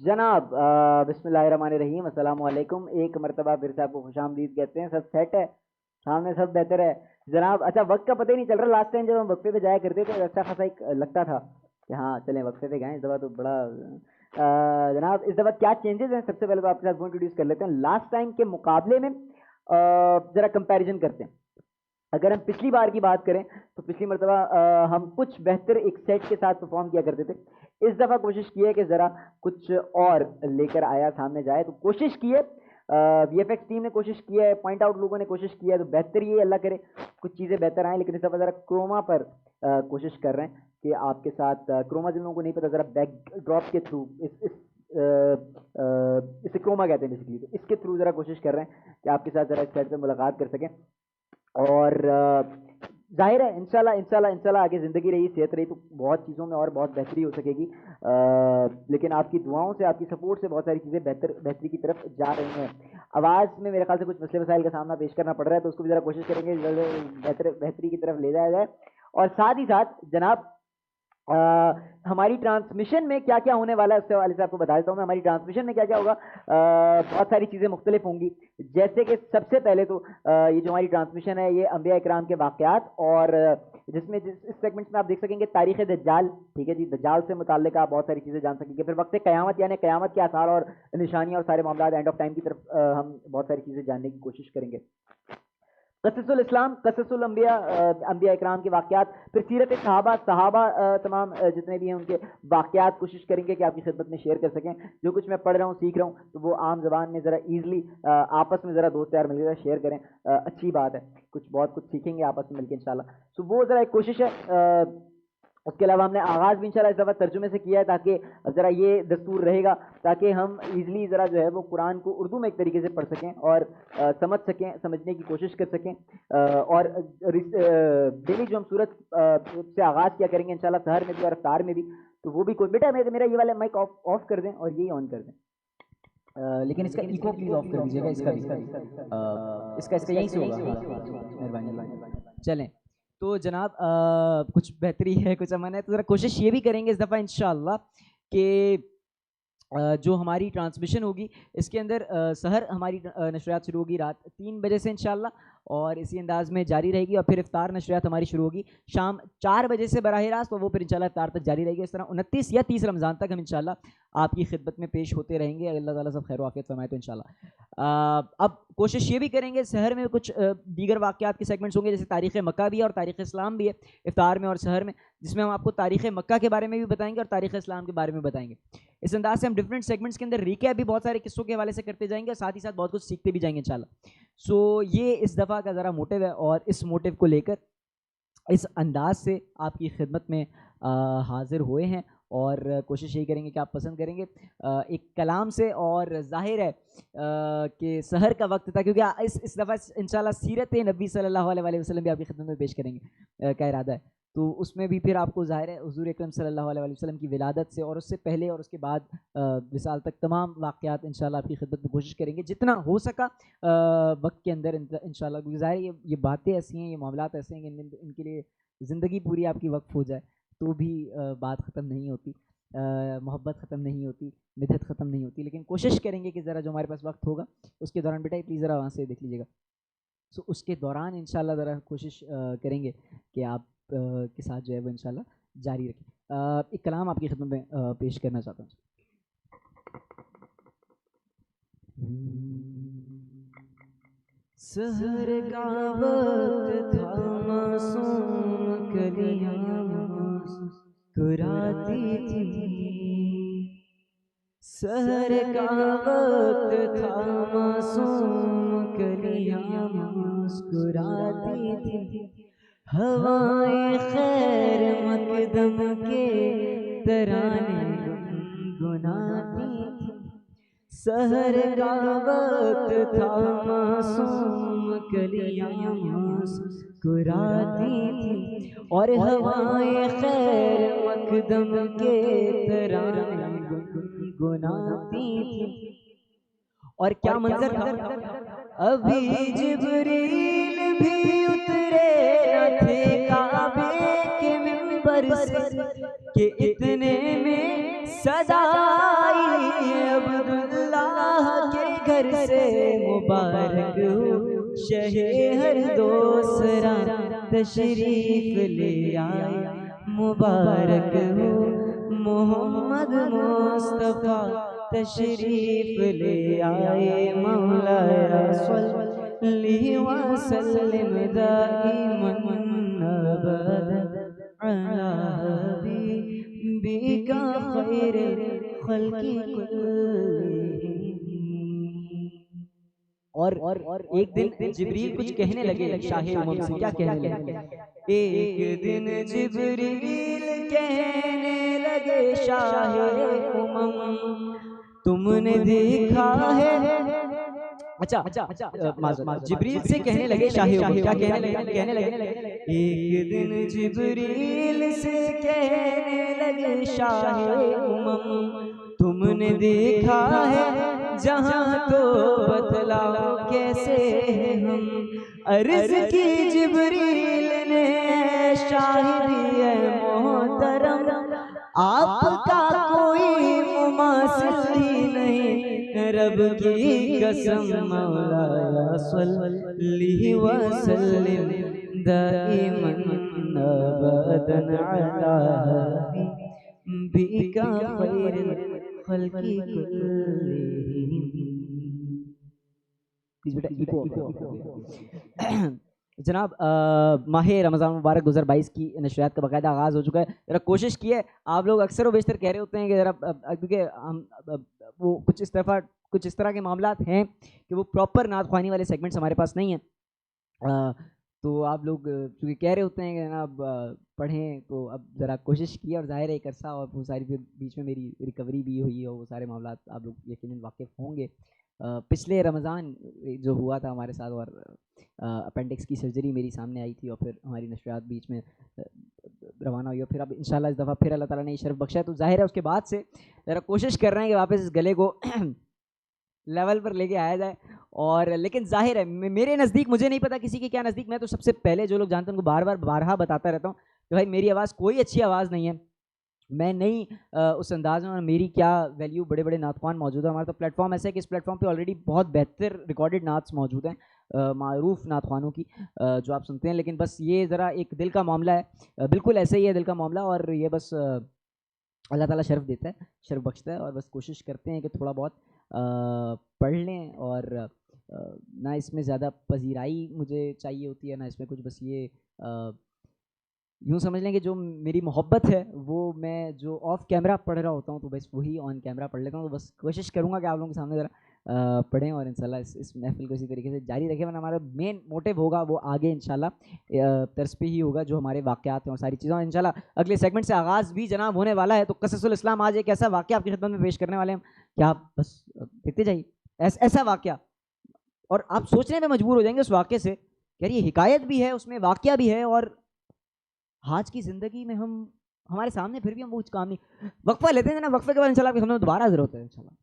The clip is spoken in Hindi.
जनाब बिस्मिल्लाहिर्रहमानिर्रहीम अस्सलाम वालेकुम। एक मरतबा फिर से आपको खुशामदीद कहते हैं। सब सेट है, सामने सब बेहतर है जनाब। अच्छा, वक्त का पता ही नहीं चल रहा। लास्ट टाइम जब हम वक्फे पे जाया करते थे तो अच्छा खासा एक लगता था कि हाँ चलें वक्फे पे गए। इस दफ़ा तो बड़ा जनाब इस दफ़ा क्या चेंजेस हैं, सबसे पहले तो आपके साथ वो इंट्रोड्यूस कर लेते हैं। लास्ट टाइम के मुकाबले में ज़रा कंपैरिजन करते हैं। अगर हम पिछली बार की बात करें तो पिछली मरतबा हम कुछ बेहतर एक सेट के साथ परफॉर्म किया करते थे। इस दफ़ा कोशिश की है कि ज़रा कुछ और लेकर आया सामने जाए, तो कोशिश की है। वीएफएक्स टीम ने कोशिश की है, पॉइंट आउट लोगों ने कोशिश की है, तो बेहतर ये अल्लाह करे कुछ चीज़ें बेहतर आएँ। लेकिन इस दफ़ा ज़रा क्रोमा पर कोशिश कर रहे हैं कि आपके साथ क्रोमा जिन लोगों को नहीं पता, ज़रा बैक ड्रॉप के थ्रू इसे क्रोमा कहते हैं बेसिकली, तो इसके थ्रू ज़रा कोशिश कर रहे हैं कि आपके साथ ज़रा इस सेट पर मुलाकात कर सकें। और जाहिर है इंशाल्लाह इंशाल्लाह इंशाल्लाह आगे ज़िंदगी रही, सेहत रही, तो बहुत चीज़ों में और बहुत बेहतरी हो सकेगी। लेकिन आपकी दुआओं से, आपकी सपोर्ट से बहुत सारी चीज़ें बेहतरी की तरफ जा रही हैं। आवाज़ में मेरे ख्याल से कुछ मसले मसाइल का सामना पेश करना पड़ रहा है, तो उसको भी ज़रा कोशिश करेंगे बेहतरी की तरफ ले जाया जाए। और साथ ही साथ जनाब हमारी ट्रांसमिशन में क्या क्या होने वाला है उससे वाले से आपको बता देता हूँ मैं। हमारी ट्रांसमिशन में क्या क्या होगा, बहुत सारी चीज़ें मुख्तलिफ होंगी। जैसे कि सबसे पहले तो ये जो हमारी ट्रांसमिशन है ये अंबिया इकराम के वाक़यात, और जिसमें इस सेगमेंट्स में आप देख सकेंगे तारीख़ दज्जाल। ठीक है जी, दज्जाल से मुताल्लिक आप बहुत सारी चीज़ें जान सकेंगे। फिर वक्त क़यामत यानी क़यामत के आसार और निशानियाँ और सारे मामला एंड ऑफ टाइम की तरफ हम बहुत सारी चीज़ें जानने की कोशिश करेंगे। क़ससुल इस्लाम, क़ससुल अंबिया, अंबिया इकराम के वाक़यात, फिर सीरत सहाबा तमाम जितने भी हैं उनके वाक़यात कोशिश करेंगे कि आपकी खिदमत में शेयर कर सकें। जो कुछ मैं पढ़ रहा हूँ, सीख रहा हूँ, तो वो आम ज़बान में ज़रा ईज़िली आपस में ज़रा दोस्त यार मिलकर शेयर करें। अच्छी बात है, बहुत कुछ सीखेंगे आपस में मिलकर इंशाल्लाह। सो वो ज़रा एक कोशिश है। उसके अलावा हमने आगाज़ भी इंशाल्लाह इस दफ़ा तर्जुमे से किया है, ताकि ज़रा ये दस्तूर रहेगा ताकि हम ईज़िली ज़रा जो है वो कुरान को उर्दू में एक तरीके से पढ़ सकें और समझ सकें, समझने की कोशिश कर सकें। और डेली जो हम सूरत से आगाज़ किया करेंगे इंशाल्लाह, सहर में भी और इफ्तार में भी, तो वो भी कोई बेटा मेरा ये वाला माइक ऑफ कर दें और यही ऑन कर दें। लेकिन इसका इको प्लीज ऑफ कर दीजिएगा। इसका भी इसका यहीं से होगा। मेहरबानी। चलें तो जनाब कुछ बेहतरी है, कुछ अमन है, तो ज़रा कोशिश ये भी करेंगे इस दफ़ा इंशाल्लाह कि जो हमारी ट्रांसमिशन होगी इसके अंदर सहर हमारी नशरियात शुरू होगी रात 3 बजे से इंशाल्लाह, और इसी अंदाज़ में जारी रहेगी। और फिर इफ्तार नशरियात हमारी शुरू होगी शाम 4 बजे से बराह रास्त, तो वो फिर इंशाल्लाह इफ्तार तक जारी रहेगी। इस तरह 29 या 30 रमज़ान तक हम इंशाल्लाह आपकी खिदमत में पेश होते रहेंगे। अल्लाह ताला सब खैर आफियत फरमाए तो इंशाल्लाह। अब कोशिश ये भी करेंगे, सहर में कुछ दीगर वाक़यात के सेगमेंट्स होंगे, जैसे तारीख़ मक्का भी है और तारीख़ इस्लाम भी है इफ्तार में और सहर में, जिसमें हम आपको तारीख़ मक्का के बारे में भी बताएंगे और तारीख़ इस्लाम के बारे में बताएंगे। इस अंदाज से हम डिफरेंट सेगमेंट्स के अंदर रिकैप भी बहुत सारे किस्सों के हवाले से करते जाएंगे और साथ ही साथ बहुत कुछ सीखते भी जाएंगे इंशाल्लाह। सो ये इस दफ़ा का ज़रा मोटिव है, और इस मोटिव को लेकर इस अंदाज से आपकी खिदमत में हाजिर हुए हैं, और कोशिश यही करेंगे कि आप पसंद करेंगे एक कलाम से। और ज़ाहिर है कि सहर का वक्त था, क्योंकि इस दफ़ा इंशाल्लाह सीरत नबी सल्लल्लाहु अलैहि वसल्लम भी आपकी खिदमत में पेश करेंगे का इरादा है। तो उसमें भी फिर आपको ज़ाहिर है हुज़ूर अकरम सल्लल्लाहु अलैहि वसल्लम की विलादत से और उससे पहले और उसके बाद विसाल तक तमाम वाक़यात इंशाल्लाह आपकी खिदमत में कोशिश करेंगे जितना हो सका वक्त के अंदर इंशाल्लाह। क्योंकि ज़ाहिर ये बातें ऐसी हैं, ये मामलात ऐसे हैं कि इनके लिए ज़िंदगी पूरी आपकी वक्फ हो जाए तो भी बात ख़त्म नहीं होती, मोहब्बत ख़त्म नहीं होती, मिदहत ख़त्म नहीं होती। लेकिन कोशिश करेंगे कि ज़रा जो हमारे पास वक्त होगा उसके दौरान, बेटा प्लीज़ ज़रा वहाँ से देख लीजिएगा, सो उसके दौरान इंशाल्लाह ज़रा कोशिश करेंगे कि आप के साथ जो है वो इंशाल्लाह जारी रखें। एक कलाम आपकी खिदमत में पेश करना चाहता हूँ। सहर का वक्त था, मासूम कलियां मुस्कुराती थी। सहर का वक्त था, मासूम कलियां मुस्कुराती थी। हवाएं खैर मकदम के तराने गुनगुनाती थी। सहर का वक्त था, मासूम कलियां मुस्कुराती थी, और हवाएं खैर मकदम के तराने गुनगुनाती थी। और क्या मंजर था, अभी जिब्रील भी उतरे न थे काबे के मिंबर से कि इतने में सदा आई तशरीफ ले आए, मुबारक हो मोहम्मद मुस्तफा तशरीफ ले आए, मौलाया सल्ली व सल्लिम दाइमन अबदन अला हबीबिका खैरिल खल्क़ि कुल्लिहिम। और एक दिन जिब्रील कुछ कहने लगे शाहे उमम से, क्या कहने लगे? एक दिन जिब्रील कहने लगे शाहे उमम, तुमने देखा है। अच्छा, जिब्रील से कहने लगे शाहे उमम, क्या कहने लगे? एक दिन जिब्रील से कहने लगे शाहे उमम, तुमने देखा है जहां तो बतलाओ कैसे हम। अर्ज की जिब्रील ने शाहिदी है मोहतरम, आपका कोई मुमासिल ही नहीं, रब की कसम मौलाया सल्ली व सल्लिम दाइमन अबदन अला हबीबिका खैरिल खल्क़ि कुल्लिहिम। जनाब माह रमज़ान मुबारक 2022 की नशरियात का बाकायदा आगाज़ हो चुका है। ज़रा कोशिश की है, आप लोग अक्सर व बेशतर कह रहे होते हैं कि ज़रा, क्योंकि हम वो कुछ इस तरह के मामलात हैं कि वो प्रॉपर नात ख्वानी वाले सेगमेंट्स हमारे पास नहीं हैं, तो आप लोग चूँकि कह रहे होते हैं कि जनाब पढ़ें, तो अब ज़रा कोशिश की और ज़ाहिर है एक अरसा और वो सारी फिर बीच में मेरी रिकवरी भी हुई और वो सारे मामलात आप लोग यकीनन वाकिफ़ होंगे। पिछले रमज़ान जो हुआ था हमारे साथ, और अपेंडिक्स की सर्जरी मेरी सामने आई थी और फिर हमारी नशरियात बीच में रवाना हुई और फिर अब इंशाल्लाह इस दफ़ा फिर अल्लाह ताला ने शर्फ बख्शा है, तो ज़ाहिर है उसके बाद से ज़रा कोशिश कर रहे हैं कि वापस इस गले को लेवल पर लेके आया जाए। और लेकिन जाहिर है मेरे नज़दीक, मुझे नहीं पता किसी के क्या नज़दीक, मैं तो सबसे पहले जो लोग जानते हैं उनको बारहा बताता रहता हूँ कि भाई मेरी आवाज़ कोई अच्छी आवाज़ नहीं है, मैं नहीं उस अंदाज में, और मेरी क्या वैल्यू, बड़े बड़े नातख्वान मौजूद है। हमारा तो प्लेटफॉर्म ऐसा है कि इस प्लेटफॉर्म पे ऑलरेडी बहुत बेहतर रिकॉर्डेड नात्स मौजूद हैं, मारूफ नातख्वानों की, जो आप सुनते हैं, लेकिन बस ये ज़रा एक दिल का मामला है, बिल्कुल ऐसे ही है दिल का मामला, और ये बस अल्लाह ताला शर्फ देता है, शर्फ बख्शता है, और बस कोशिश करते हैं कि थोड़ा बहुत पढ़ लें, और ना इसमें ज़्यादा पजीराई मुझे चाहिए होती है, ना इसमें कुछ, बस ये यूँ समझ लें कि जो मेरी मोहब्बत है वो मैं जो ऑफ कैमरा पढ़ रहा होता हूँ तो बस वही ऑन कैमरा पढ़ लेता हूँ। तो बस कोशिश करूँगा कि आप लोगों के सामने ज़रा पढ़ें और इंशाल्लाह इस महफिल को इसी तरीके से जारी रखें, वरना हमारा मेन मोटिव होगा वो आगे इंशाल्लाह तर्ज पे ही होगा, जो हमारे वाक़यात हैं और सारी चीज़ें। और इंशाल्लाह अगले सेगमेंट से आगाज़ भी जनाब होने वाला है, तो क़ससुल इस्लाम आज एक ऐसा वाक़या आपकी खिदमत में पेश करने वाले हैं, क्या आप बस देखते जाइए। ऐसा वाक़या, और आप सोचने में मजबूर हो जाएंगे उस वाक़े से, यार ये हिकायत भी है, उसमें वाक़या भी है, और आज की ज़िंदगी में हम हमारे सामने फिर भी हम वो कुछ काम नहीं। वक्फा लेते हैं ना, वक्फे के बाद इंशाल्लाह आपकी हमने दोबारा ज़रूरत है इंशाल्लाह।